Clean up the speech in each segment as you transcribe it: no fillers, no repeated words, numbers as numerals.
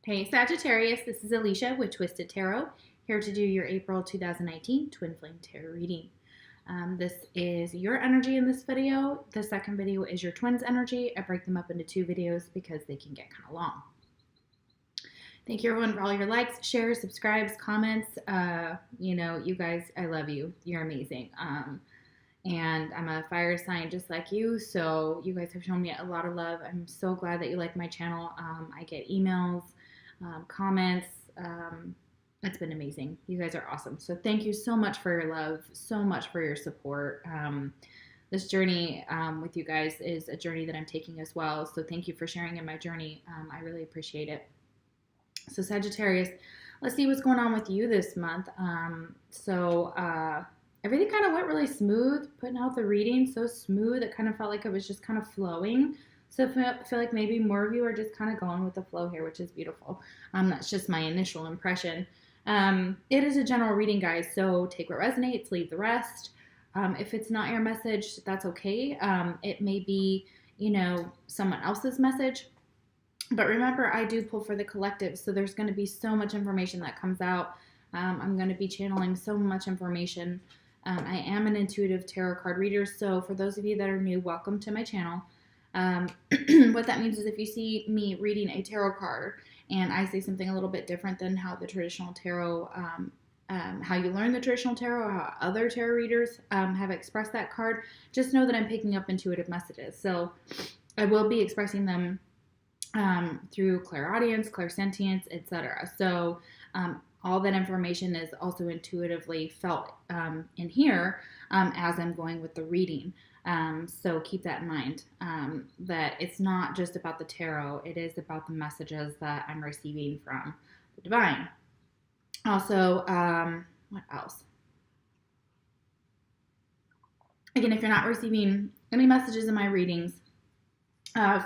Hey Sagittarius, this is Alicia with Twisted Tarot, here to do your April 2019 Twin Flame Tarot reading. This is your energy in this video. The second video is your twins' energy. I break them up into two videos because they can get kind of long. Thank you everyone for all your likes, shares, subscribes, comments. You guys, I love you. You're amazing. And I'm a fire sign just like you, so you guys have shown me a lot of love. I'm so glad that you like my channel. I get emails, comments. It's been amazing. You guys are awesome. So thank you so much for your love, so much for your support. This journey with you guys is a journey that I'm taking as well. So thank you for sharing in my journey. I really appreciate it. So Sagittarius, let's see what's going on with you this month. Everything kind of went really smooth, putting out the reading so smooth. It kind of felt like it was just kind of flowing. So I feel like maybe more of you are just kind of going with the flow here, which is beautiful. That's just my initial impression. It is a general reading, guys, so take what resonates, leave the rest. If it's not your message, that's okay. It may be, someone else's message. But remember, I do pull for the collective, so there's going to be so much information that comes out. I'm going to be channeling so much information. I am an intuitive tarot card reader, so for those of you that are new, welcome to my channel. What that means is if you see me reading a tarot card and I say something a little bit different than how the traditional tarot, how you learn the traditional tarot, or how other tarot readers have expressed that card, just know that I'm picking up intuitive messages. So I will be expressing them through clairaudience, clairsentience, etc. So all that information is also intuitively felt in here as I'm going with the reading. So keep that in mind, that it's not just about the tarot, it is about the messages that I'm receiving from the divine. Also, what else? Again, if you're not receiving any messages in my readings,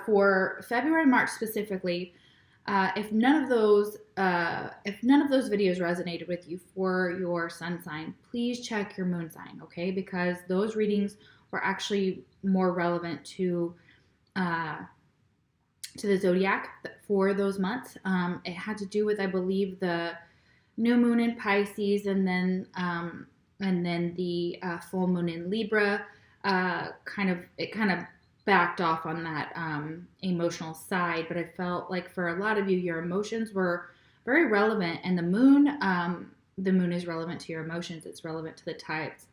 for February and March specifically, if none of those videos resonated with you for your sun sign, please check your moon sign, okay? Because those readings were actually more relevant to the zodiac for those months. It had to do with, I believe, the new moon in Pisces, and then the full moon in Libra. Kind of backed off on that emotional side, but I felt like for a lot of you, your emotions were very relevant, and the moon is relevant to your emotions. It's relevant to the tides,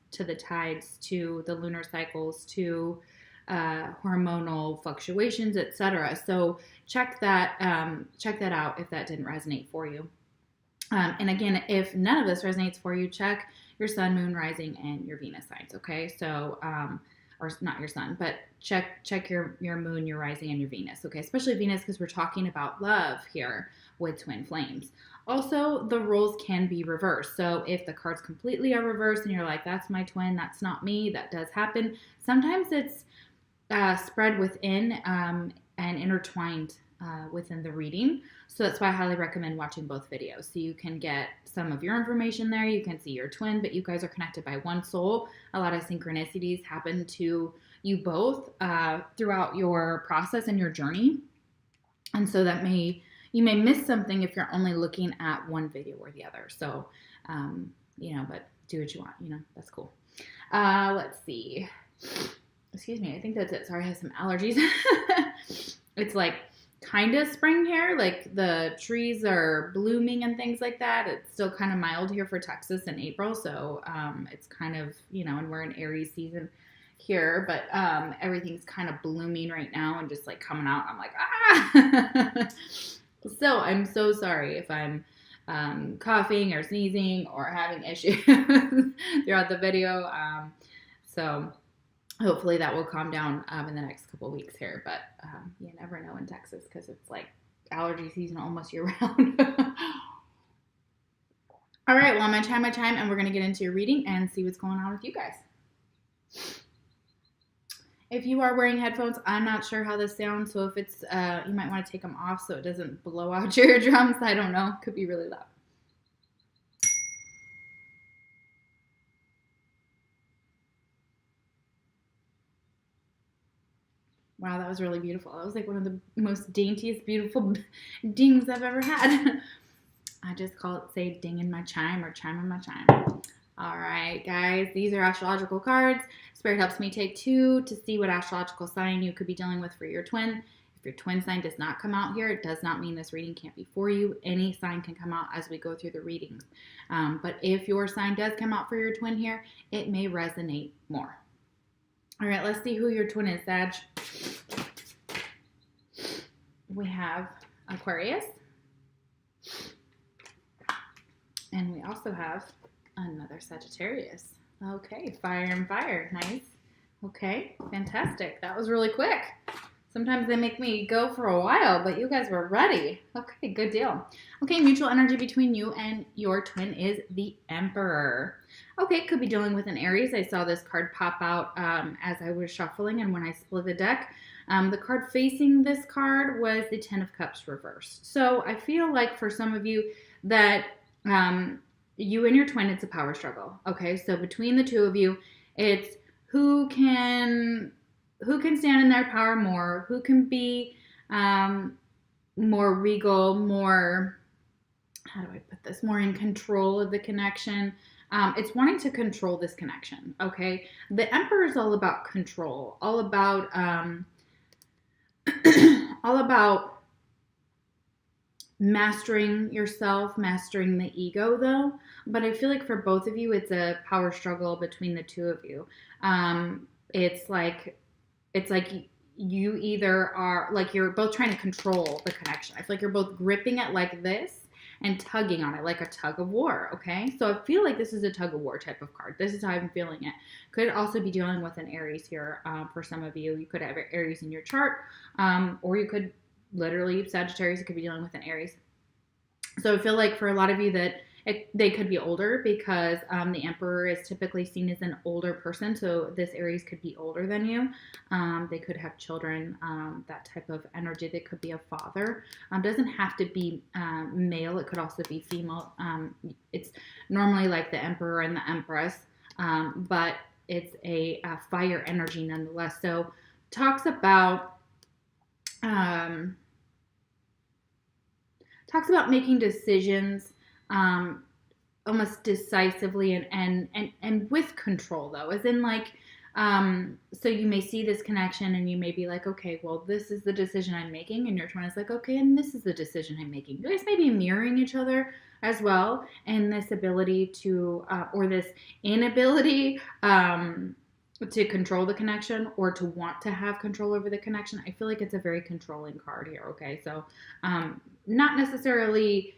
to the lunar cycles, to hormonal fluctuations, etc. So check that out if that didn't resonate for you. And again, if none of this resonates for you, check your sun, moon, rising, and your Venus signs. Okay, so or not your sun, but check your moon, your rising, and your Venus. Okay, especially Venus, because we're talking about love here with twin flames. Also, the roles can be reversed. So if the cards completely are reversed and you're like, that's my twin, that's not me, that does happen. Sometimes it's spread within and intertwined within the reading. So that's why I highly recommend watching both videos. So you can get some of your information there. You can see your twin, but you guys are connected by one soul. A lot of synchronicities happen to you both throughout your process and your journey. And so you may miss something if you're only looking at one video or the other. So, but do what you want, that's cool. Let's see. Excuse me. I think that's it. Sorry, I have some allergies. It's like kind of spring here, like the trees are blooming and things like that. It's still kind of mild here for Texas in April, so it's kind of, and we're in Aries season here, but everything's kind of blooming right now and just like coming out. I'm like, ah! So I'm so sorry if I'm coughing or sneezing or having issues throughout the video. So hopefully that will calm down in the next couple of weeks here. But you never know in Texas because it's like allergy season almost year round. All right, well, I'm going to chime my chime, and we're going to get into your reading and see what's going on with you guys. If you are wearing headphones, I'm not sure how this sounds. So if it's, you might want to take them off so it doesn't blow out your eardrums. I don't know. Could be really loud. Wow, that was really beautiful. That was like one of the most daintiest, beautiful dings I've ever had. I just call it, say, ding in my chime or chime in my chime. All right, guys, these are astrological cards. Spirit helps me take 2 to see what astrological sign you could be dealing with for your twin. If your twin sign does not come out here, it does not mean this reading can't be for you. Any sign can come out as we go through the readings. But if your sign does come out for your twin here, it may resonate more. All right, let's see who your twin is, Sag. We have Aquarius. And we also have another Sagittarius. Okay, fire and fire. Nice. Okay, fantastic. That was really quick. Sometimes they make me go for a while, but you guys were ready. Okay, good deal. Okay, mutual energy between you and your twin is the Emperor. Okay, could be dealing with an Aries. I saw this card pop out as I was shuffling, and when I split the deck, the card facing this card was the Ten of Cups reversed. So I feel like for some of you that you and your twin, it's a power struggle. Okay, so between the two of you, it's who can stand in their power more, who can be more regal, more, how do I put this, more in control of the connection. It's wanting to control this connection, okay? The Emperor is all about control, all about all about mastering yourself, mastering the ego, though. But I feel like for both of you, it's a power struggle between the two of you. It's like you either are, like, you're both trying to control the connection. I feel like you're both gripping it like this and tugging on it like a tug of war, okay? So I feel like this is a tug of war type of card. This is how I'm feeling it. Could also be dealing with an Aries here for some of you. You could have Aries in your chart, or you could literally, Sagittarius, it could be dealing with an Aries. So I feel like for a lot of you that they could be older, because the Emperor is typically seen as an older person. So this Aries could be older than you. They could have children, that type of energy. They could be a father. Doesn't have to be male. It could also be female. It's normally like the Emperor and the Empress, but it's a fire energy nonetheless. So talks about making decisions almost decisively and with control, though, as in, like, so you may see this connection and you may be like, okay, well, this is the decision I'm making, and your twin is like, okay, and this is the decision I'm making. You guys may be mirroring each other as well, and this ability to or this inability to control the connection, or to want to have control over the connection. I feel like it's a very controlling card here, okay? So not necessarily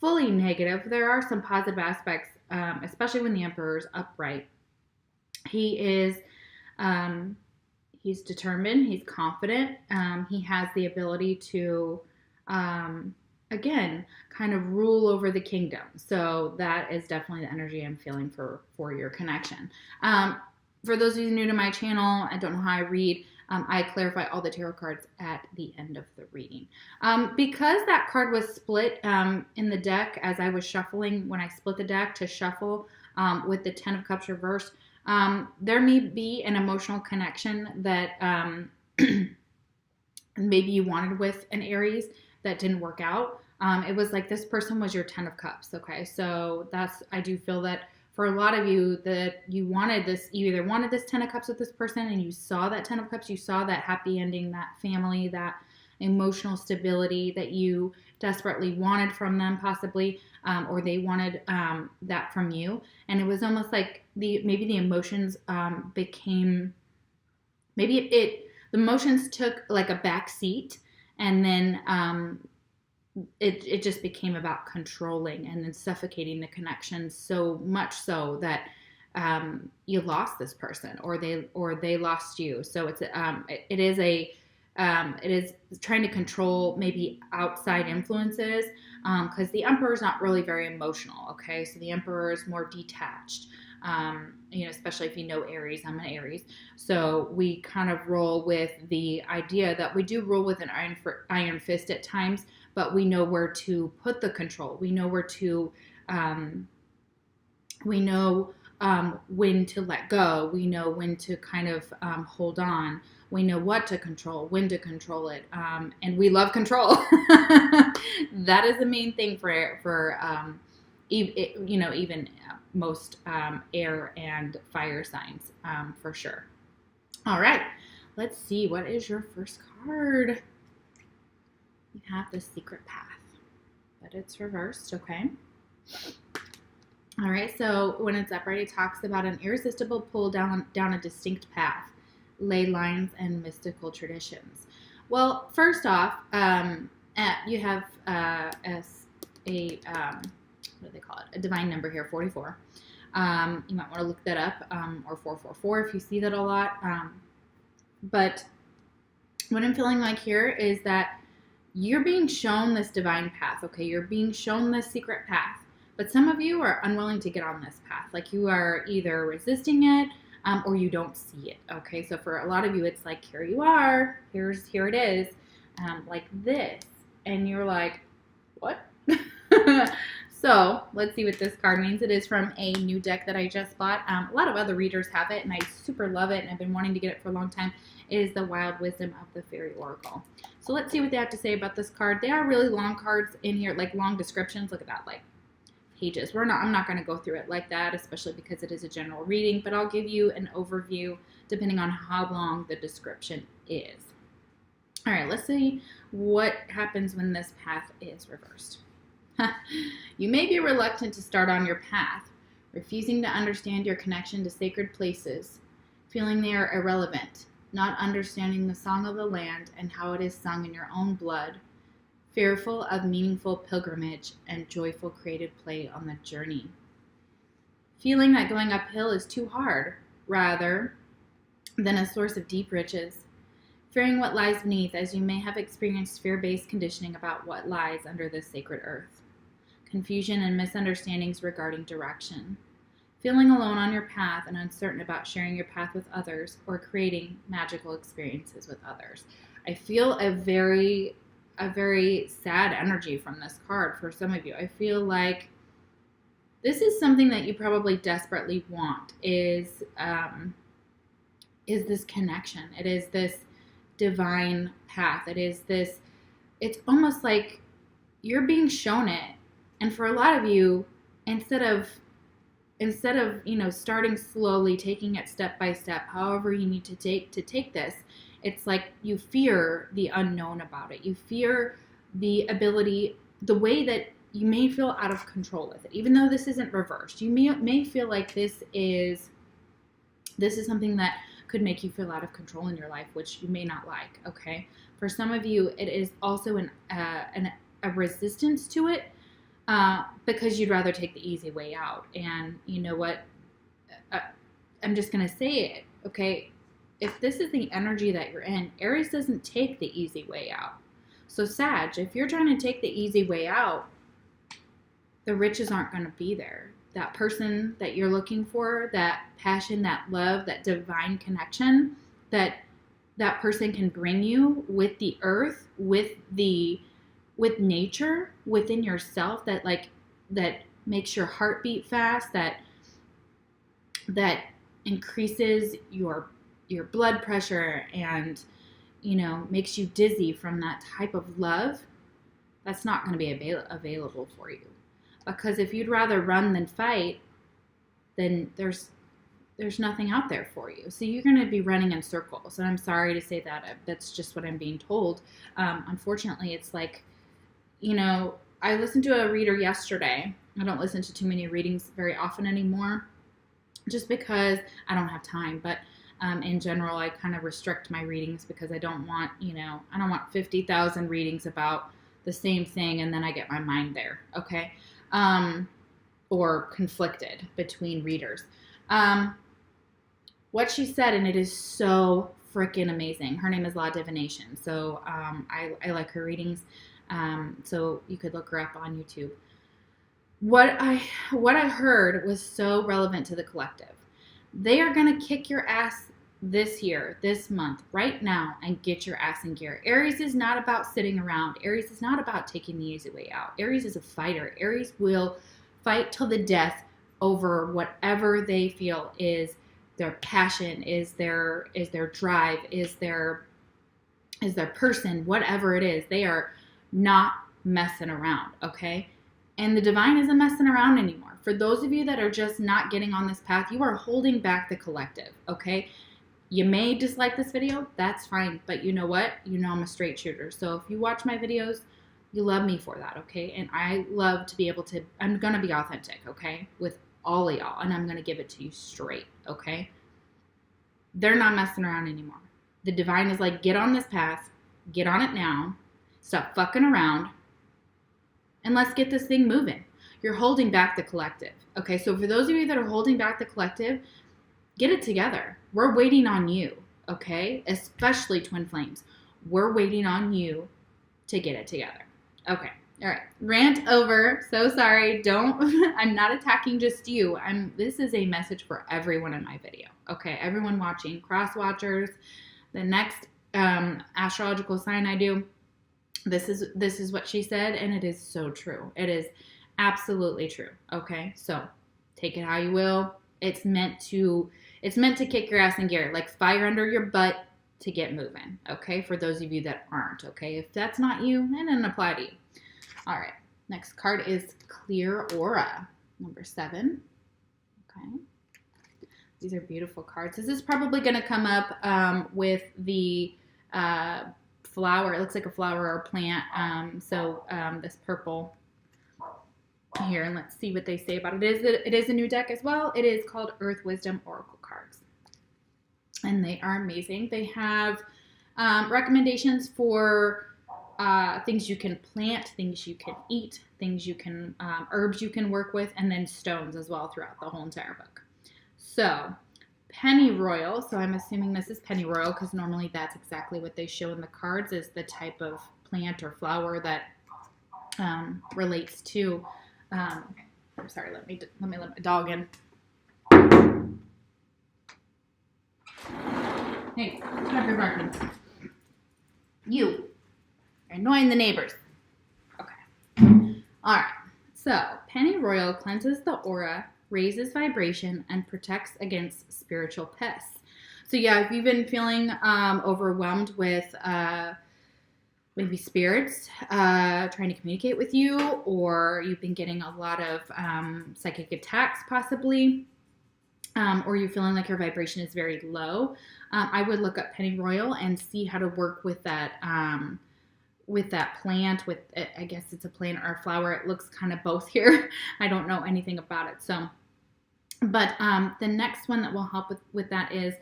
fully negative. There are some positive aspects, especially when the Emperor is upright. He is, he's determined, he's confident, he has the ability to, again, kind of rule over the kingdom. So that is definitely the energy I'm feeling for your connection. For those of you new to my channel, I don't know how I read, I clarify all the tarot cards at the end of the reading. Because that card was split in the deck as I was shuffling, when I split the deck to shuffle with the Ten of Cups reversed, there may be an emotional connection that maybe you wanted with an Aries that didn't work out. It was like this person was your Ten of Cups, okay? So I do feel that for a lot of you, that you either wanted this Ten of Cups with this person, and you saw that Ten of Cups, you saw that happy ending, that family, that emotional stability that you desperately wanted from them, possibly, or they wanted that from you. And it was almost like maybe the emotions became, the emotions took like a back seat, and then it just became about controlling and then suffocating the connection, so much so that you lost this person, or they lost you. So it is trying to control maybe outside influences, because the Emperor is not really very emotional. Okay, so the Emperor is more detached. Especially if you know Aries, I'm an Aries. So we kind of roll with the idea that we do roll with an iron fist at times, but we know where to put the control. We know where to, when to let go. We know when to kind of hold on, We know what to control, when to control it, and we love control. That is the main thing for even most air and fire signs, for sure. All right, let's see. What is your first card? You have the secret path, but it's reversed. Okay. All right, so when it's upright, it talks about an irresistible pull down a distinct path, ley lines, and mystical traditions. Well, first off, you have what do they call it? A divine number here, 44. You might want to look that up, or 444 if you see that a lot. But what I'm feeling like here is that you're being shown this divine path, okay? You're being shown this secret path. But some of you are unwilling to get on this path. Like you are either resisting it or you don't see it, okay? So for a lot of you, it's like, here you are. Here it is, like this. And you're like, what? So let's see what this card means. It is from a new deck that I just bought. A lot of other readers have it, and I super love it, and I've been wanting to get it for a long time. It is the Wild Wisdom of the Faery Oracle. So let's see what they have to say about this card. They are really long cards in here, like long descriptions. Look at that, like pages. I'm not going to go through it like that, especially because it is a general reading, but I'll give you an overview depending on how long the description is. All right, let's see what happens when this path is reversed. You may be reluctant to start on your path, refusing to understand your connection to sacred places, feeling they are irrelevant, not understanding the song of the land and how it is sung in your own blood, fearful of meaningful pilgrimage and joyful creative play on the journey. Feeling that going uphill is too hard, rather than a source of deep riches. Fearing what lies beneath, as you may have experienced fear-based conditioning about what lies under this sacred earth. Confusion and misunderstandings regarding direction. Feeling alone on your path and uncertain about sharing your path with others or creating magical experiences with others. I feel a very sad energy from this card for some of you. I feel like this is something that you probably desperately want is this connection. It is this divine path. It's almost like you're being shown it. And for a lot of you, instead of starting slowly, taking it step by step, however you need to take this, it's like you fear the unknown about it. You fear the way that you may feel out of control with it. Even though this isn't reversed, you may feel like this is something that could make you feel out of control in your life, which you may not like, okay? For some of you, it is also a resistance to it, because you'd rather take the easy way out. And you know what? I'm just going to say it, okay? If this is the energy that you're in, Aries doesn't take the easy way out. So Sag, if you're trying to take the easy way out, the riches aren't going to be there. That person that you're looking for, that passion, that love, that divine connection, that person can bring you with the earth, with nature, within yourself, that makes your heart beat fast, that increases your blood pressure and, makes you dizzy from that type of love, that's not going to be available for you. Because if you'd rather run than fight, then there's nothing out there for you. So you're going to be running in circles. And I'm sorry to say that. That's just what I'm being told. Unfortunately, it's like, I listened to a reader yesterday. I don't listen to too many readings very often anymore, just because I don't have time. But in general, I kind of restrict my readings because I don't want 50,000 readings about the same thing and then I get my mind there, okay? Or conflicted between readers. What she said, and it is so freaking amazing. Her name is Law Divination, so I like her readings. So you could look her up on YouTube. What I heard was so relevant to the collective. They are going to kick your ass this year, this month, right now, and get your ass in gear. Aries is not about sitting around. Aries is not about taking the easy way out. Aries is a fighter. Aries will fight till the death over whatever they feel is their passion, is their drive, is their person, whatever it is. They are not messing around, okay? And the divine isn't messing around anymore. For those of you that are just not getting on this path, you are holding back the collective, okay? You may dislike this video, that's fine, but you know what? You know I'm a straight shooter. So if you watch my videos, you love me for that, okay? And I love to be able to, I'm going to be authentic, okay? With all of y'all, and I'm going to give it to you straight, okay? They're not messing around anymore. The divine is like, get on this path, get on it now, stop fucking around, and let's get this thing moving. You're holding back the collective, okay? So for those of you that are holding back the collective, get it together. We're waiting on you, okay? Especially twin flames. We're waiting on you to get it together. Okay. All right. Rant over. So sorry. I'm not attacking just you. This is a message for everyone in my video. Okay. Everyone watching, cross watchers, the next astrological sign I do. This is what she said, and it is so true. It is absolutely true. Okay. So take it how you will. It's meant to kick your ass in gear, like fire under your butt to get moving, okay? For those of you that aren't, okay? If that's not you, it doesn't apply to you. All right, next card is Clear Aura, number 7, okay? These are beautiful cards. This is probably going to come up with the flower. It looks like a flower or plant, this purple here, and let's see what they say about it. It is a new deck as well. It is called Earth Wisdom Oracle Cards, and they are amazing. They have recommendations for things you can plant, things you can eat, things you can herbs you can work with, and then stones as well throughout the whole entire book. So pennyroyal, so I'm assuming this is pennyroyal because normally that's exactly what they show in the cards, is the type of plant or flower that relates to I'm sorry, let me let my dog in. Hey, stop your barking. You're annoying the neighbors. Okay. All right. So, pennyroyal cleanses the aura, raises vibration, and protects against spiritual pests. So, yeah, if you've been feeling overwhelmed with maybe spirits trying to communicate with you, or you've been getting a lot of psychic attacks possibly, or you're feeling like your vibration is very low, I would look up pennyroyal and see how to work with that plant. I guess it's a plant or a flower. It looks kind of both here. I don't know anything about it. So, but the next one that will help with that is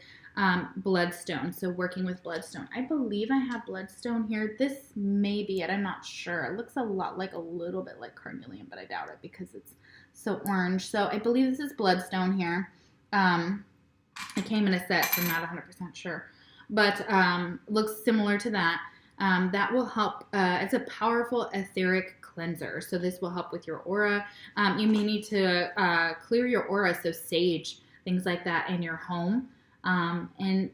bloodstone. So working with bloodstone. I believe I have bloodstone here. This may be it. I'm not sure. It looks a little bit like carnelian, but I doubt it because it's so orange. So I believe this is bloodstone here. It came in a set, so I'm not 100% sure. But looks similar to that. That will help. It's a powerful etheric cleanser. So this will help with your aura. You may need to clear your aura, so sage, things like that in your home. And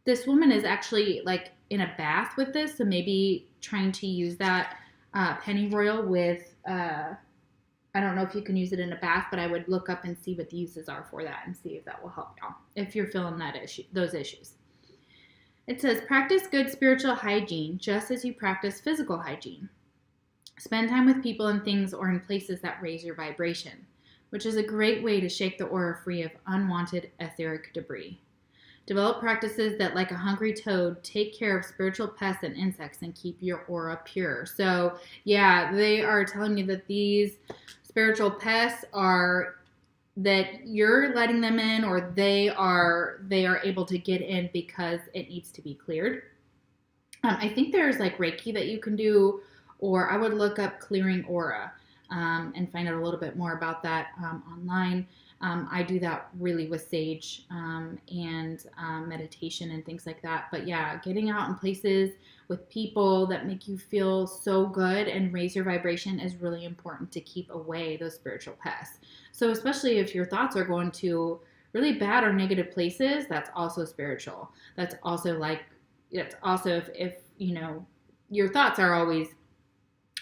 this woman is actually like in a bath with this, so maybe trying to use that pennyroyal with, I don't know if you can use it in a bath, but I would look up and see what the uses are for that and see if that will help y'all if you're feeling those issues. It says, practice good spiritual hygiene just as you practice physical hygiene. Spend time with people and things or in places that raise your vibration, which is a great way to shake the aura free of unwanted etheric debris. Develop practices that, like a hungry toad, take care of spiritual pests and insects and keep your aura pure. So, yeah, they are telling you that these spiritual pests are that you're letting them in, or they are able to get in because it needs to be cleared. I think there's like Reiki that you can do, or I would look up clearing aura and find out a little bit more about that online. I do that really with sage and meditation and things like that. But yeah, getting out in places with people that make you feel so good and raise your vibration is really important to keep away those spiritual pests. So especially if your thoughts are going to really bad or negative places, that's also spiritual. That's also if you know, your thoughts are always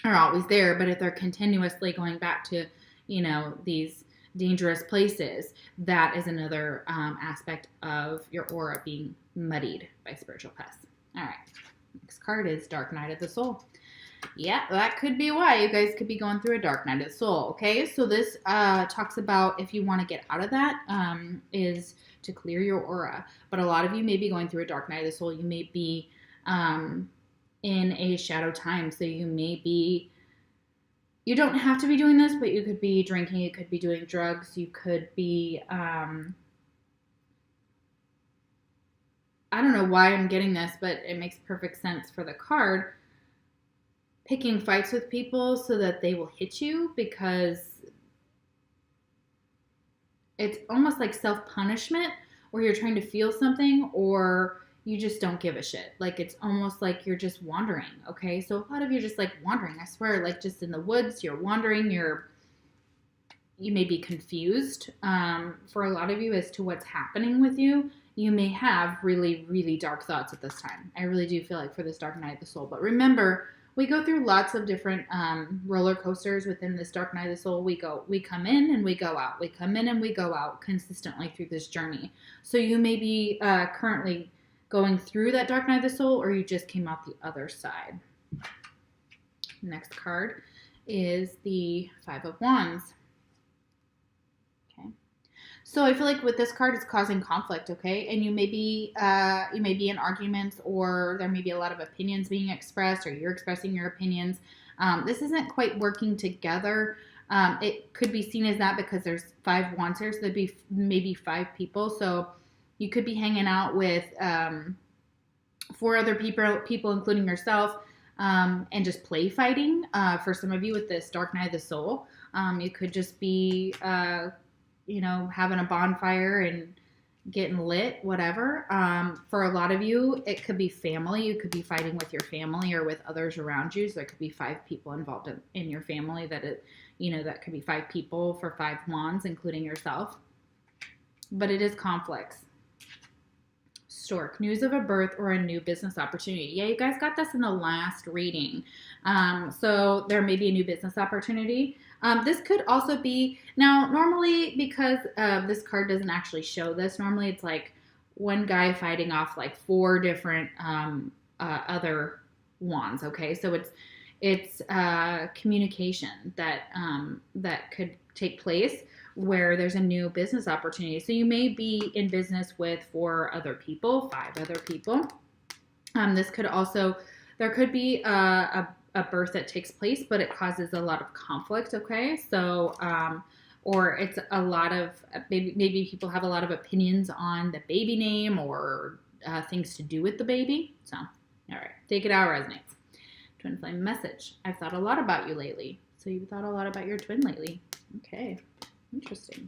there, but if they're continuously going back to, you know, these dangerous places. That is another aspect of your aura being muddied by spiritual pests. All right. Next card is Dark Night of the Soul. Yeah, that could be why you guys could be going through a dark night of the soul. Okay, so this talks about if you want to get out of that is to clear your aura. But a lot of you may be going through a dark night of the soul. You may be in a shadow time. So you may be, you don't have to be doing this, but you could be drinking. You could be doing drugs. You could be, I don't know why I'm getting this, but it makes perfect sense for the card. Picking fights with people so that they will hit you, because it's almost like self-punishment, or you're trying to feel something, or you just don't give a shit. Like, it's almost like you're just wandering, okay? So a lot of you are just like wandering. I swear, like just in the woods, you're wandering, you may be confused for a lot of you as to what's happening with you. You may have really, really dark thoughts at this time. I really do feel like for this dark night of the soul. But remember, we go through lots of different roller coasters within this dark night of the soul. We come in and we go out. We come in and we go out consistently through this journey. So you may be currently going through that dark night of the soul, or you just came out the other side. Next card is the Five of Wands. Okay. So I feel like with this card, it's causing conflict, okay? And you may be in arguments, or there may be a lot of opinions being expressed, or you're expressing your opinions. This isn't quite working together. It could be seen as that because there's 5 wands here, so there'd be maybe 5 people. So you could be hanging out with 4 other people, including yourself, and just play fighting. For some of you with this dark night of the soul, you could just be having a bonfire and getting lit, whatever. For a lot of you, it could be family. You could be fighting with your family or with others around you. So there could be 5 people involved in your family that could be 5 people for 5 wands, including yourself. But it is conflicts. Stork, news of a birth or a new business opportunity. Yeah, you guys got this in the last reading. So there may be a new business opportunity. This could also be, now normally, because this card doesn't actually show this, normally it's like one guy fighting off like 4 different other wands, okay? So it's communication that could take place where there's a new business opportunity. So you may be in business with 4 other people, 5 other people. This could also, there could be a birth that takes place, but it causes a lot of conflict, okay? So, or it's a lot of, maybe people have a lot of opinions on the baby name or things to do with the baby. So, all right, take it out, resonates. Twin flame message. I've thought a lot about you lately. So you've thought a lot about your twin lately. Okay. Interesting.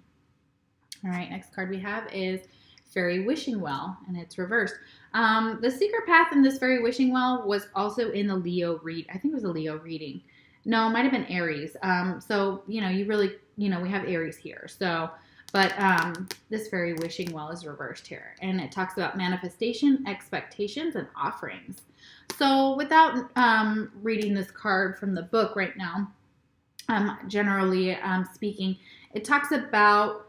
All right, next card we have is Faery Wishing Well, and it's reversed. The secret path in this Faery Wishing Well was also in the Leo read. I think it was a Leo reading. No, it might have been Aries. So, you really, we have Aries here. So, but this Faery Wishing Well is reversed here. And it talks about manifestation, expectations, and offerings. So without reading this card from the book right now, generally speaking, it talks about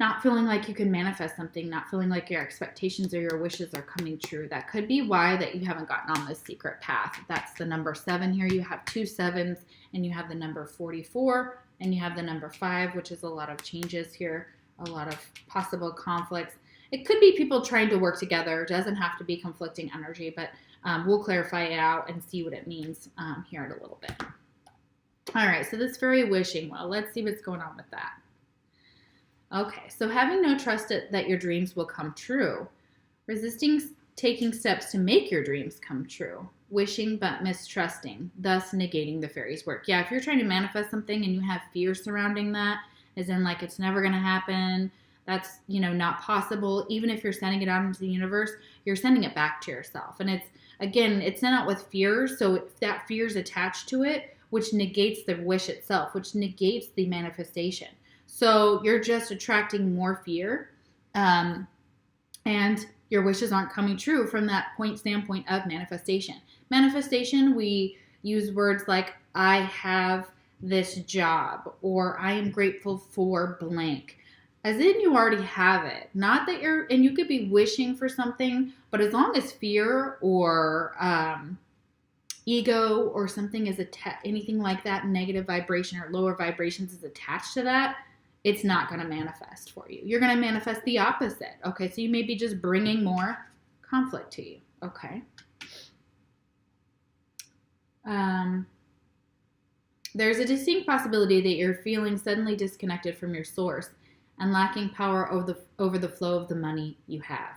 not feeling like you can manifest something, not feeling like your expectations or your wishes are coming true. That could be why that you haven't gotten on this secret path. That's the number 7 here. You have 2 7s, and you have the number 44, and you have the number 5, which is a lot of changes here, a lot of possible conflicts. It could be people trying to work together. It doesn't have to be conflicting energy, but we'll clarify it out and see what it means here in a little bit. All right, so this Faery Wishing Well, let's see what's going on with that. Okay, so having no trust that your dreams will come true. Resisting taking steps to make your dreams come true. Wishing but mistrusting, thus negating the fairy's work. Yeah, if you're trying to manifest something and you have fear surrounding that, as in like it's never going to happen, that's, not possible. Even if you're sending it out into the universe, you're sending it back to yourself. And it's sent out with fear, so if that fear is attached to it, which negates the wish itself, which negates the manifestation. So you're just attracting more fear, and your wishes aren't coming true from that standpoint of manifestation. Manifestation, we use words like, I have this job, or I am grateful for blank. As in you already have it. Not that and you could be wishing for something, but as long as fear or ego or something is anything like that, negative vibration or lower vibrations is attached to that, it's not going to manifest for you. You're going to manifest the opposite. Okay, so you may be just bringing more conflict to you. Okay. There's a distinct possibility that you're feeling suddenly disconnected from your source and lacking power over the flow of the money you have.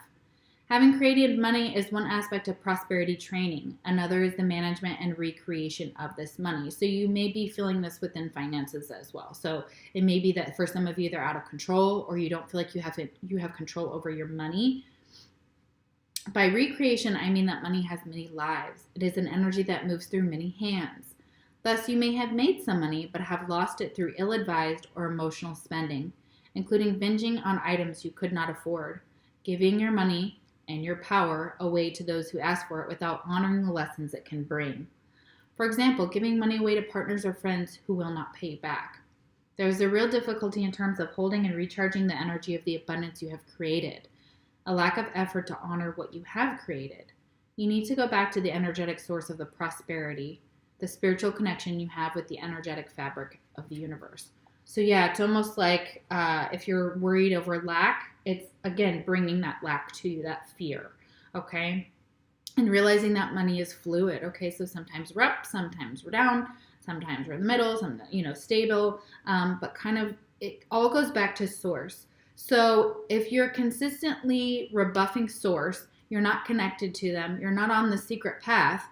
Having created money is one aspect of prosperity training. Another is the management and recreation of this money. So you may be feeling this within finances as well. So it may be that for some of you, they're out of control, or you don't feel like you have control over your money. By recreation, I mean that money has many lives. It is an energy that moves through many hands. Thus, you may have made some money, but have lost it through ill-advised or emotional spending, including binging on items you could not afford, giving your money and your power away to those who ask for it without honoring the lessons it can bring. For example, giving money away to partners or friends who will not pay back. There is a real difficulty in terms of holding and recharging the energy of the abundance you have created, a lack of effort to honor what you have created. You need to go back to the energetic source of the prosperity, the spiritual connection you have with the energetic fabric of the universe. So yeah, it's almost like if you're worried over lack, it's, again, bringing that lack to you, that fear, okay? And realizing that money is fluid, okay? So sometimes we're up, sometimes we're down, sometimes we're in the middle, sometimes, stable, but kind of it all goes back to source. So if you're consistently rebuffing source, you're not connected to them, you're not on the secret path,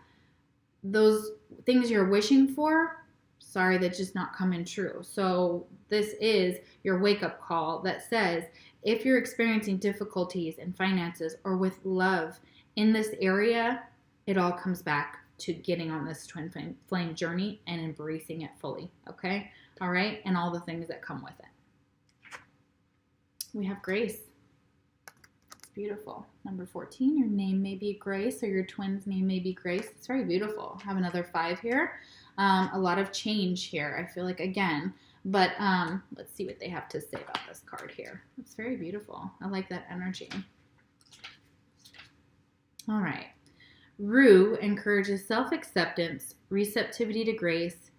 those things you're wishing for, sorry, that's just not coming true. So this is your wake-up call that says, if you're experiencing difficulties in finances or with love in this area, it all comes back to getting on this twin flame journey and embracing it fully, okay? All right? And all the things that come with it. We have Grace. It's beautiful. Number 14, your name may be Grace, or your twin's name may be Grace. It's very beautiful. I have another 5 here. A lot of change here, I feel like, again. But let's see what they have to say about this card here. It's very beautiful. I like that energy. All right. Rue encourages self-acceptance, receptivity to grace,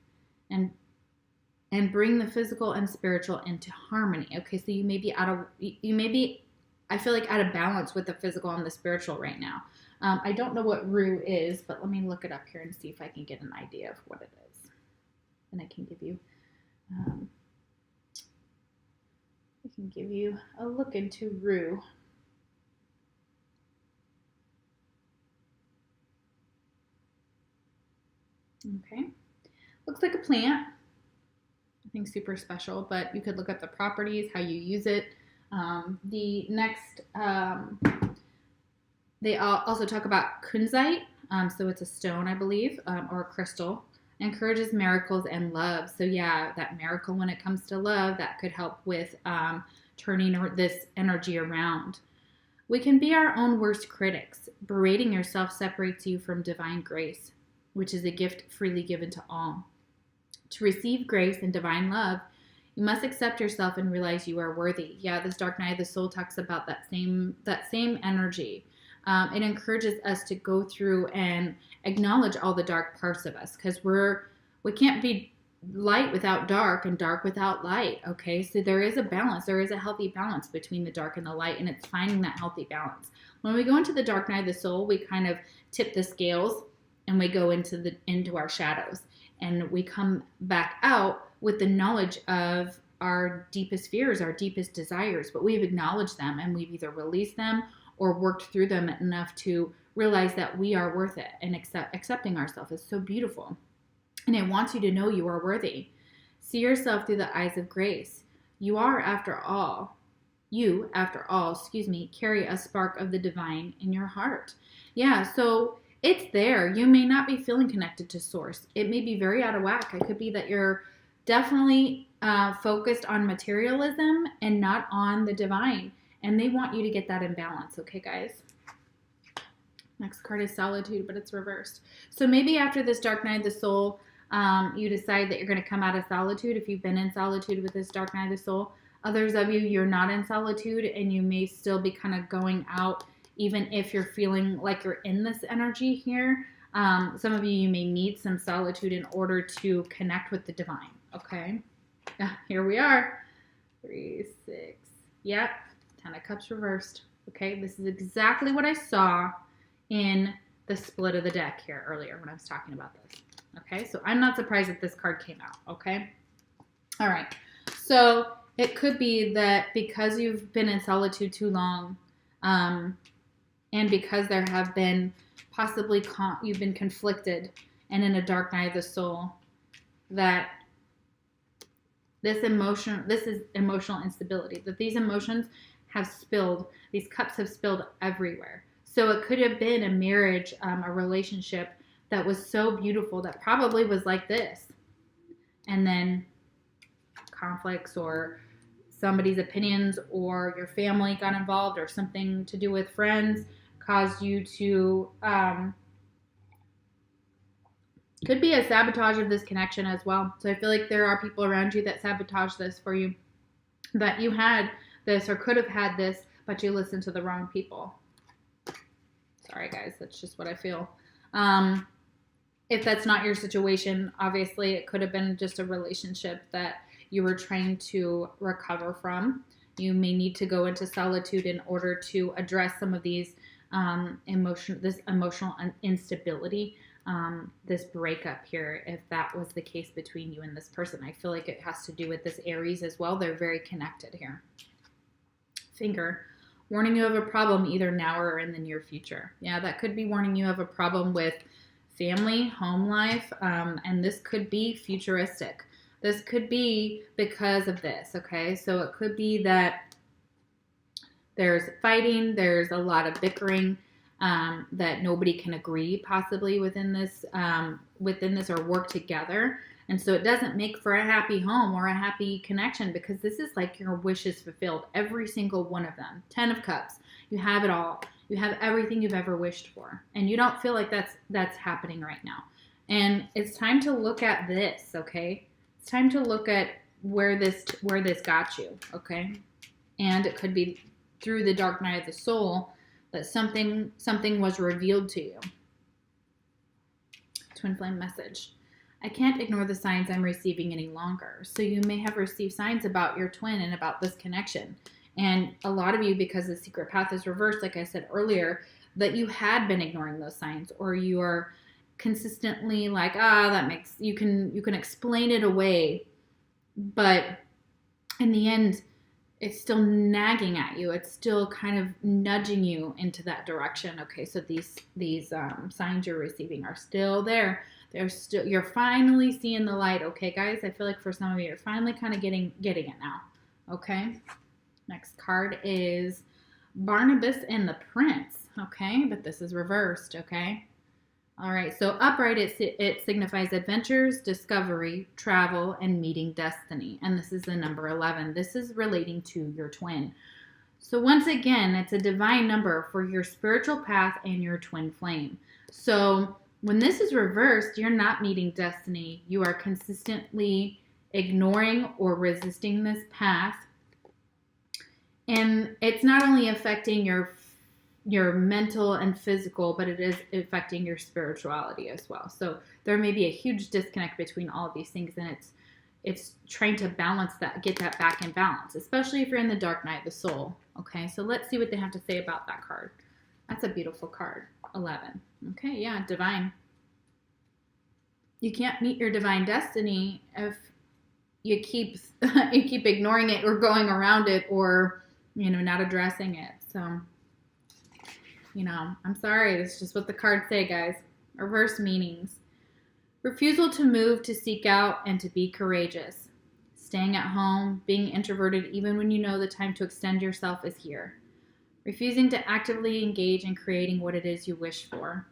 and bring the physical and spiritual into harmony. Okay, so you may be I feel like out of balance with the physical and the spiritual right now. I don't know what Rue is, but let me look it up here and see if I can get an idea of what it is. And I can give you a look into Rue. Okay, looks like a plant. Nothing super special, but you could look up the properties, how you use it. The next, they also talk about kunzite. So it's a stone, I believe, or a crystal. Encourages miracles and love. So yeah, that miracle when it comes to love, that could help with turning this energy around. We can be our own worst critics. Berating yourself separates you from divine grace, which is a gift freely given to all. To receive grace and divine love, you must accept yourself and realize you are worthy. Yeah, this Dark Night of the Soul talks about that same energy. It encourages us to go through and acknowledge all the dark parts of us, because we can't be light without dark and dark without light. Okay, so there is a balance. There is a healthy balance between the dark and the light, and it's finding that healthy balance. When we go into the Dark Night of the Soul, we kind of tip the scales and we go into our shadows, and we come back out with the knowledge of our deepest fears, our deepest desires, but we've acknowledged them and we've either released them or worked through them enough to realize that we are worth it, and accepting ourselves is so beautiful. And it wants you to know you are worthy. See yourself through the eyes of grace. You, after all, carry a spark of the divine in your heart. Yeah, so it's there. You may not be feeling connected to source. It may be very out of whack. It could be that you're definitely focused on materialism and not on the divine. And they want you to get that in balance. Okay, guys? Next card is Solitude, but it's reversed. So maybe after this Dark Night of the Soul, You decide that you're going to come out of solitude if you've been in solitude with this dark night of the soul. Others of you, you're not in solitude and you may still be kind of going out even if you're feeling like you're in this energy here. Some of you, you may need some solitude in order to connect with the divine. Okay, here we are. 3, 6. Yep, 10 of Cups reversed. Okay, this is exactly what I saw in the split of the deck here earlier when I was talking about this. Okay, so I'm not surprised that this card came out. Okay, all right. So it could be that because you've been in solitude too long, and because there have been possibly you've been conflicted and in a dark night of the soul, that this is emotional instability, that these emotions have spilled, these cups have spilled everywhere. So it could have been a marriage, a relationship that was so beautiful that probably was like this. And then conflicts or somebody's opinions or your family got involved or something to do with friends caused you to, could be a sabotage of this connection as well. So I feel like there are people around you that sabotage this for you, that you had this or could have had this, but you listened to the wrong people. Sorry guys, that's just what I feel. If that's not your situation, obviously it could have been just a relationship that you were trying to recover from. You may need to go into solitude in order to address some of these emotional instability, this breakup here, if that was the case between you and this person. I feel like it has to do with this Aries as well. They're very connected here. Finger, warning you of a problem either now or in the near future. Yeah, that could be warning you of a problem with family, home life, and this could be futuristic. This could be because of this, okay? So it could be that there's fighting, there's a lot of bickering, that nobody can agree possibly within this or work together. And so it doesn't make for a happy home or a happy connection, because this is like your wishes fulfilled, every single one of them. 10 of Cups, you have it all. You have everything you've ever wished for, and you don't feel like that's happening right now. And it's time to look at this, okay? It's time to look at where this got you, okay? And it could be through the dark night of the soul that something was revealed to you. Twin flame message. I can't ignore the signs I'm receiving any longer. So you may have received signs about your twin and about this connection. And a lot of you, because the secret path is reversed, like I said earlier, that you had been ignoring those signs, or you are consistently like, that makes, you can explain it away, but in the end, it's still nagging at you. It's still kind of nudging you into that direction. Okay, so these signs you're receiving are still there. You're finally seeing the light. Okay, guys, I feel like for some of you, you're finally kind of getting it now. Okay. Next card is Barnabas and the Prince, okay? But this is reversed, okay? All right, so upright, it signifies adventures, discovery, travel, and meeting destiny. And this is the number 11. This is relating to your twin. So once again, it's a divine number for your spiritual path and your twin flame. So when this is reversed, you're not meeting destiny. You are consistently ignoring or resisting this path. And it's not only affecting your mental and physical, but it is affecting your spirituality as well. So there may be a huge disconnect between all of these things, and it's trying to balance that, get that back in balance, especially if you're in the dark night of the soul. Okay, so let's see what they have to say about that card. That's a beautiful card, 11. Okay, yeah, divine. You can't meet your divine destiny if you keep ignoring it or going around it, or not addressing it. So, I'm sorry. It's just what the cards say, guys. Reverse meanings. Refusal to move, to seek out, and to be courageous. Staying at home, being introverted even when you know the time to extend yourself is here. Refusing to actively engage in creating what it is you wish for.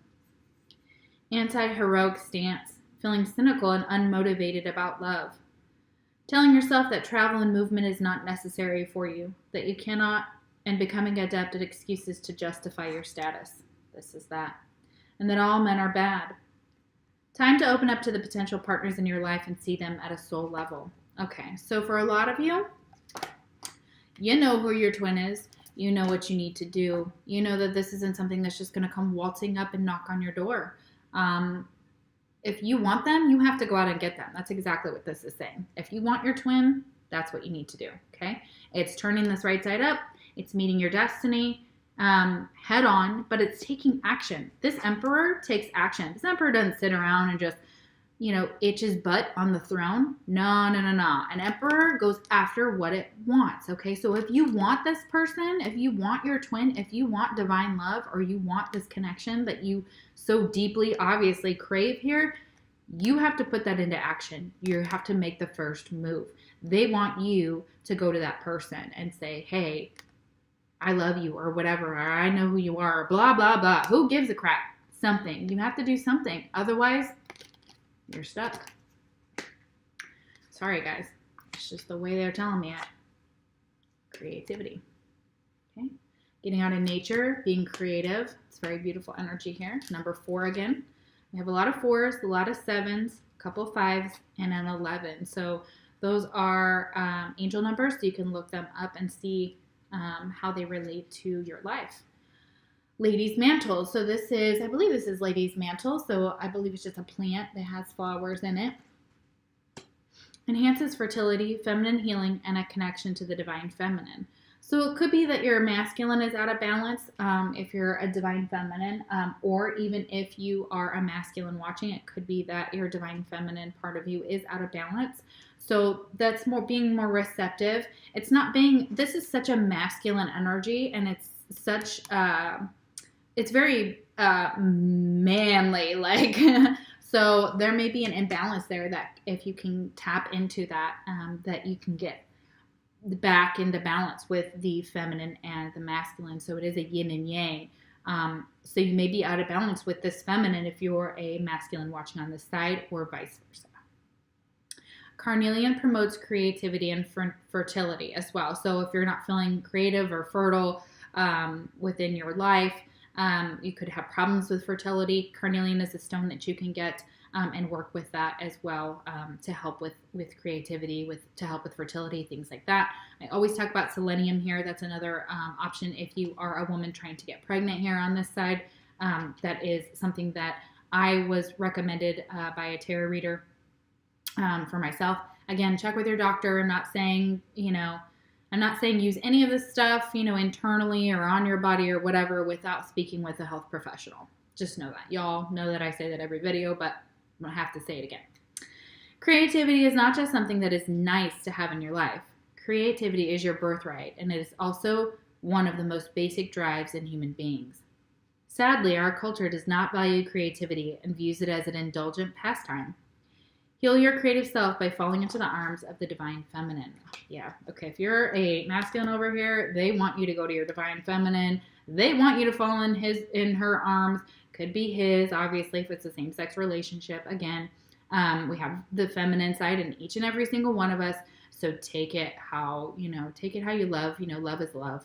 Anti-heroic stance. Feeling cynical and unmotivated about love. Telling yourself that travel and movement is not necessary for you, that you cannot, and becoming adept at excuses to justify your status. This is that. And that all men are bad. Time to open up to the potential partners in your life and see them at a soul level. Okay, so for a lot of you, you know who your twin is. You know what you need to do. You know that this isn't something that's just going to come waltzing up and knock on your door. If you want them, you have to go out and get them. That's exactly what this is saying. If you want your twin, that's what you need to do, okay? It's turning this right side up. It's meeting your destiny head on, but it's taking action. This emperor takes action. This emperor doesn't sit around and just, itch his butt on the throne. No, no, no, no. An emperor goes after what it wants, okay? So if you want this person, if you want your twin, if you want divine love, or you want this connection that you so deeply, obviously crave here, you have to put that into action. You have to make the first move. They want you to go to that person and say, hey, I love you, or whatever, or I know who you are, or blah, blah, blah. Who gives a crap? Something. You have to do something. Otherwise, you're stuck. Sorry, guys. It's just the way they're telling me it. Creativity. Okay. Getting out in nature, being creative. It's very beautiful energy here. Number 4 again. We have a lot of 4s, a lot of 7s, a couple 5s, and an 11. So those are angel numbers, so you can look them up and see how they relate to your life. Lady's mantle. So this is, I believe this is lady's mantle. So I believe it's just a plant that has flowers in it. Enhances fertility, feminine healing, and a connection to the divine feminine. So it could be that your masculine is out of balance if you're a divine feminine, or even if you are a masculine watching, it could be that your divine feminine part of you is out of balance. So that's more being more receptive. It's not being, this is such a masculine energy, and it's such, it's very manly, like, so there may be an imbalance there that if you can tap into that, that you can get back into balance with the feminine and the masculine. So it is a yin and yang. So you may be out of balance with this feminine if you're a masculine watching on this side, or vice versa. Carnelian promotes creativity and fertility as well. So if you're not feeling creative or fertile within your life, you could have problems with fertility. Carnelian is a stone that you can get and work with that as well to help with creativity, to help with fertility, things like that. I always talk about selenium here. That's another option if you are a woman trying to get pregnant here on this side. That is something that I was recommended by a tarot reader for myself. Again, check with your doctor. I'm not saying, use any of this stuff, internally or on your body or whatever without speaking with a health professional. Just know that. Y'all know that I say that every video, but I'm going to have to say it again. Creativity is not just something that is nice to have in your life. Creativity is your birthright, and it is also one of the most basic drives in human beings. Sadly, our culture does not value creativity and views it as an indulgent pastime. Heal your creative self by falling into the arms of the divine feminine. Yeah, okay, if you're a masculine over here, they want you to go to your divine feminine. They want you to fall in her arms. Could be his, obviously, if it's a same-sex relationship. Again, we have the feminine side in each and every single one of us. So take it how you love. Love is love.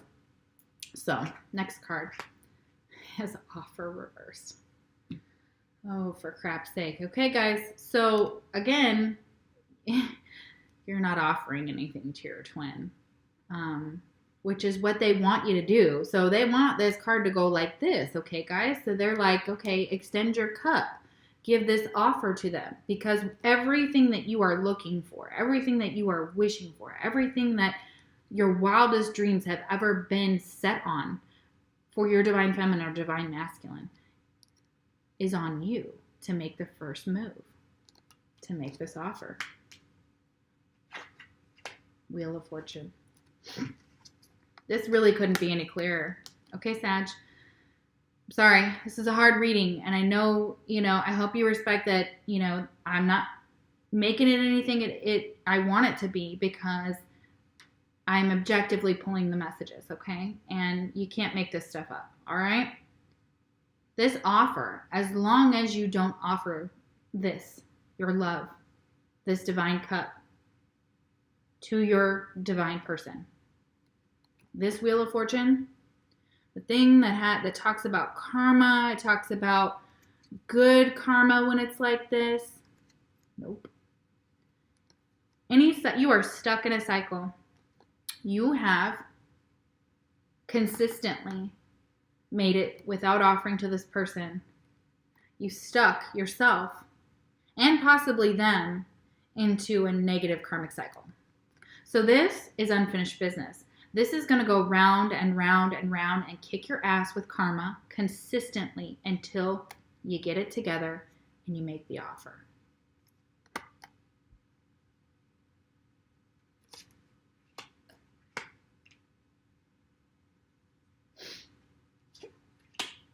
So next card is offer reversed. Oh, for crap's sake. Okay, guys. So again, you're not offering anything to your twin, which is what they want you to do. So they want this card to go like this. Okay, guys. So they're like, okay, extend your cup. Give this offer to them, because everything that you are looking for, everything that you are wishing for, everything that your wildest dreams have ever been set on for your divine feminine or divine masculine is on you to make the first move, to make this offer. Wheel of Fortune. This really couldn't be any clearer. Okay, Sag. Sorry, this is a hard reading, and I know, I hope you respect that, I'm not making it anything I want it to be, because I'm objectively pulling the messages, okay? And you can't make this stuff up, all right? This offer, as long as you don't offer this, your love, this divine cup, to your divine person, this Wheel of Fortune, the thing that talks about karma, it talks about, good karma when it's like this. Nope. You are stuck in a cycle. You have consistently made it without offering to this person. You stuck yourself and possibly them into a negative karmic cycle. So this is unfinished business. This is going to go round and round and round and kick your ass with karma consistently until you get it together and you make the offer.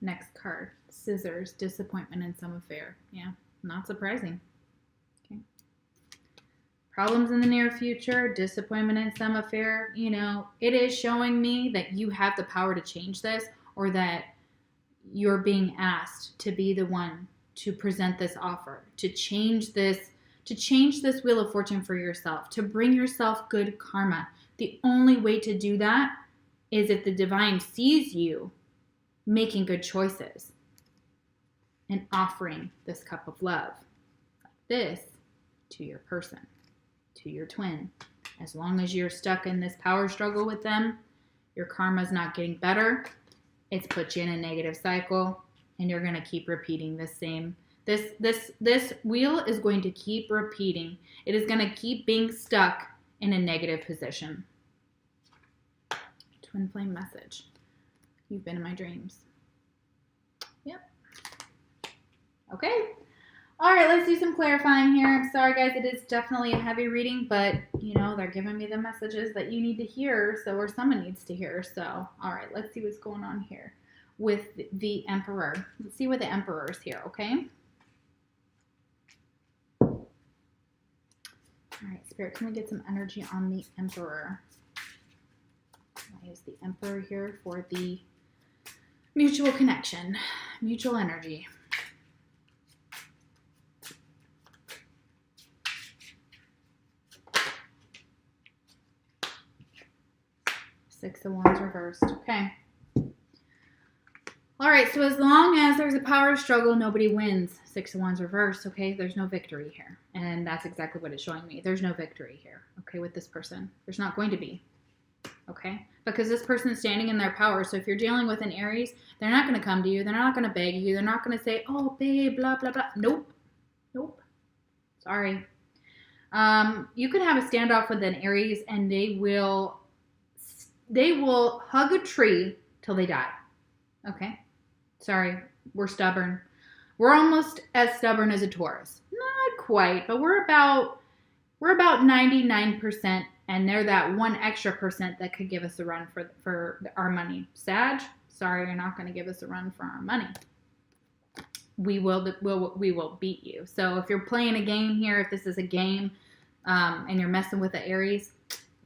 Next card, Scissors, disappointment in some affair. Yeah, not surprising. Okay. Problems in the near future, disappointment in some affair. You know, it is showing me that you have the power to change this, or that you're being asked to be the one to present this offer, to change this Wheel of Fortune for yourself, to bring yourself good karma. The only way to do that is if the divine sees you making good choices and offering this cup of love like this to your person, to your twin. As long as you're stuck in this power struggle with them, your karma's not getting better. It's put you in a negative cycle, and you're going to keep repeating the same. This wheel is going to keep repeating. It is going to keep being stuck in a negative position. Twin flame message. You've been in my dreams. Yep. Okay. All right, let's do some clarifying here. I'm sorry, guys. It is definitely a heavy reading, but, you know, they're giving me the messages that you need to hear, or someone needs to hear. So, all right, let's see what's going on here with the Emperor. Let's see where the Emperor is here, okay? All right, Spirit, can we get some energy on the Emperor? I use the Emperor here for the mutual connection, mutual energy. Six of Wands reversed. Okay. All right, so as long as there's a power struggle, nobody wins. Six of Wands reversed, okay? There's no victory here. And that's exactly what it's showing me. There's no victory here, okay, with this person. There's not going to be, okay? Because this person is standing in their power. So if you're dealing with an Aries, they're not going to come to you. They're not going to beg you. They're not going to say, oh, babe, blah, blah, blah. Nope. Nope. Sorry. You could have a standoff with an Aries, and they will hug a tree till they die. Okay? Sorry. We're stubborn. We're almost as stubborn as a Taurus. Not quite, but we're about 99%, and they're that one extra percent that could give us a run for our money. Sag, sorry, you're not going to give us a run for our money. We will beat you. So if you're playing a game here, if this is a game, and you're messing with the Aries,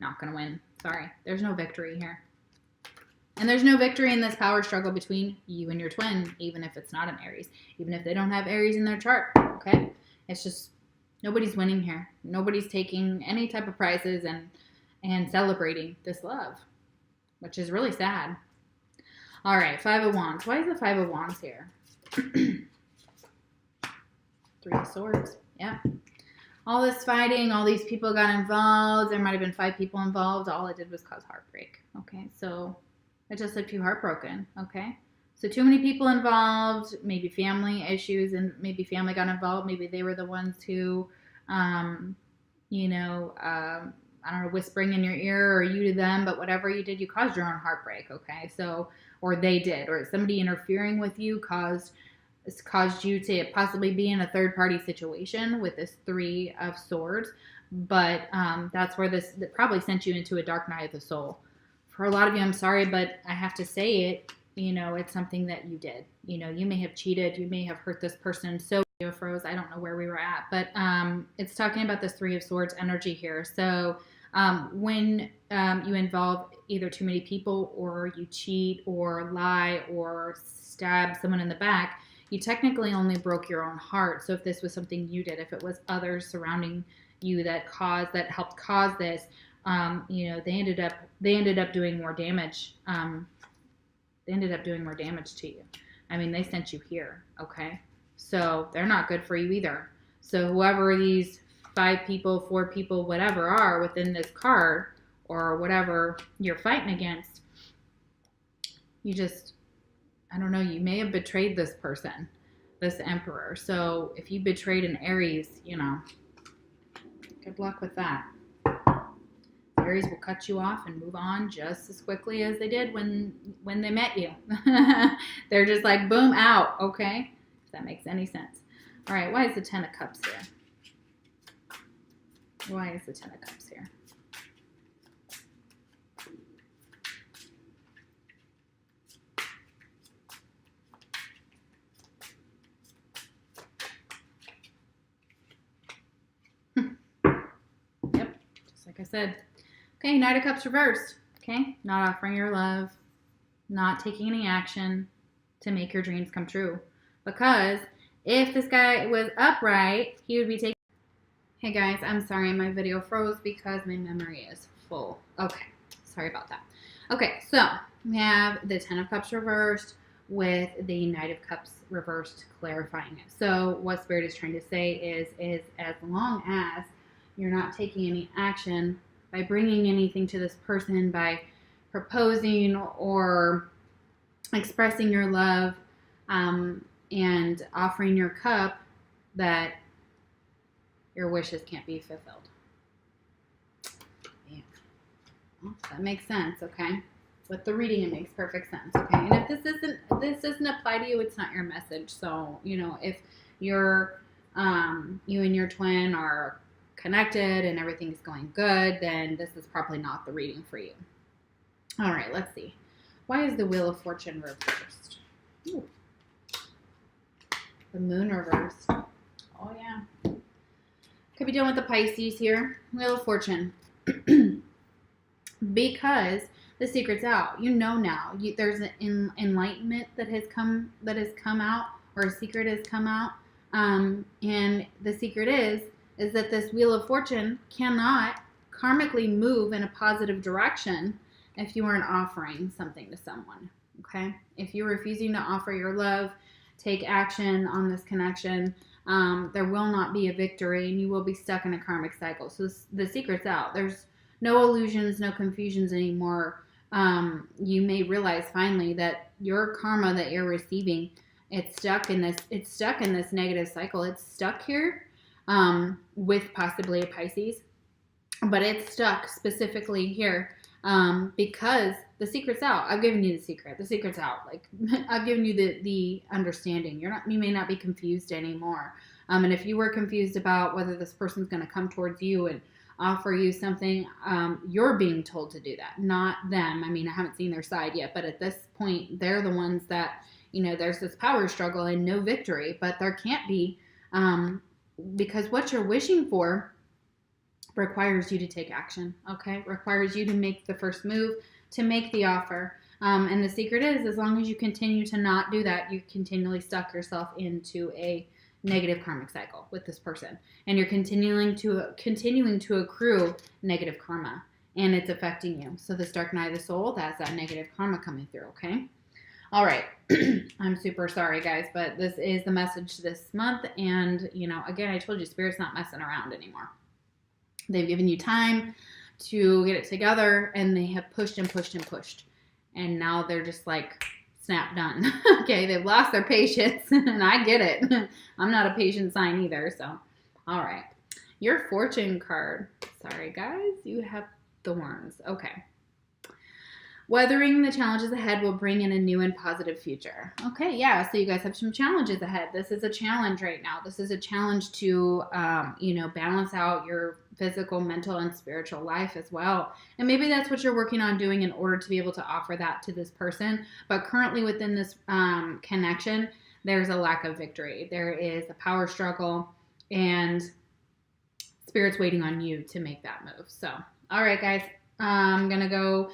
not going to win. Sorry, there's no victory here. And there's no victory in this power struggle between you and your twin, even if it's not an Aries, even if they don't have Aries in their chart, okay? It's just, nobody's winning here. Nobody's taking any type of prizes and celebrating this love, which is really sad. All right, Five of Wands. Why is the Five of Wands here? Three of Swords. Yeah. All this fighting, all these people got involved. There might have been 5 people involved. All it did was cause heartbreak. Okay, so it just left you heartbroken. Okay, so too many people involved, maybe family issues, and maybe family got involved. Maybe they were the ones who, I don't know, whispering in your ear, or you to them, but whatever you did, you caused your own heartbreak. Okay, so, or they did, or somebody interfering with you caused you to possibly be in a third-party situation with this Three of Swords. But that's where that probably sent you into a dark night of the soul. For a lot of you, I'm sorry, but I have to say it, you know, it's something that you did. You know, you may have cheated. You may have hurt this person. So froze. I don't know where we were at, but it's talking about this Three of Swords energy here. So when you involve either too many people, or you cheat or lie or stab someone in the back, you technically only broke your own heart. So if this was something you did, if it was others surrounding you that helped cause this, you know, they ended up doing more damage. They ended up doing more damage to you. I mean, they sent you here. Okay. So they're not good for you either. So whoever these 5 people, 4 people, whatever are within this card or whatever you're fighting against, you just, I don't know, you may have betrayed this person, this Emperor. So if you betrayed an Aries, you know, good luck with that. Aries will cut you off and move on just as quickly as they did when they met you. They're just like, boom, out, okay? If that makes any sense. All right, why is the 10 of Cups here? Why is the 10 of Cups here? Yep, just like I said. Okay, Knight of Cups reversed. Okay, not offering your love, not taking any action to make your dreams come true. Because if this guy was upright, he would be taking... Hey guys, I'm sorry my video froze because my memory is full. Okay, sorry about that. Okay, so we have the 10 of Cups reversed with the Knight of Cups reversed, clarifying it. So what Spirit is trying to say is as long as you're not taking any action by bringing anything to this person, by proposing or expressing your love and offering your cup, that your wishes can't be fulfilled. Yeah. Well, that makes sense, okay? With the reading, it makes perfect sense, okay? And if this doesn't apply to you, it's not your message. So, you know, if you're, you and your twin are connected and everything's going good, then this is probably not the reading for you. All right, let's see. Why is the Wheel of Fortune reversed? Ooh. The Moon reversed. Oh, yeah. Could be dealing with the Pisces here. Wheel of Fortune. Because the secret's out. You know now. There's an enlightenment that has come out, or a secret has come out. And the secret is that this Wheel of Fortune cannot karmically move in a positive direction if you aren't offering something to someone, okay? If you're refusing to offer your love, take action on this connection, there will not be a victory, and you will be stuck in a karmic cycle. So the secret's out. There's no illusions, no confusions anymore. You may realize finally that your karma that you're receiving, it's stuck in this negative cycle. It's stuck here with possibly a Pisces, but it's stuck specifically here because the secret's out. I've given you the secret. The secret's out. Like I've given you the understanding. You may not be confused anymore. And if you were confused about whether this person's going to come towards you and offer you something, you're being told to do that, not them. I mean, I haven't seen their side yet, but at this point, they're the ones that, you know, there's this power struggle and no victory, but there can't be, because what you're wishing for requires you to take action, okay? Requires you to make the first move, to make the offer. And the secret is, as long as you continue to not do that, you continually stuck yourself into a negative karmic cycle with this person, and you're continuing to accrue negative karma, and it's affecting you. So this dark night of the soul, that's that negative karma coming through, okay? All right. I'm super sorry, guys, but this is the message this month, and, you know, again, I told you, Spirit's not messing around anymore. They've given you time to get it together, and they have pushed and pushed and pushed, and now they're just like, snap, done. Okay, they've lost their patience, and I get it. I'm not a patient sign either, so. All right. Your fortune card. Sorry, guys. You have thorns. Okay. Weathering the challenges ahead will bring in a new and positive future. Okay, yeah, so you guys have some challenges ahead. This is a challenge right now. This is a challenge to, you know, balance out your physical, mental, and spiritual life as well. And maybe that's what you're working on doing in order to be able to offer that to this person. But currently within this connection, there's a lack of victory. There is a power struggle, and Spirit's waiting on you to make that move. So, all right, guys, I'm going to go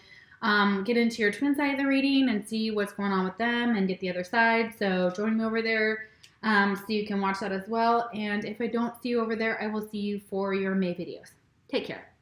get into your twin side of the reading and see what's going on with them and get the other side. So join me over there so you can watch that as well. And if I don't see you over there, I will see you for your May videos. Take care.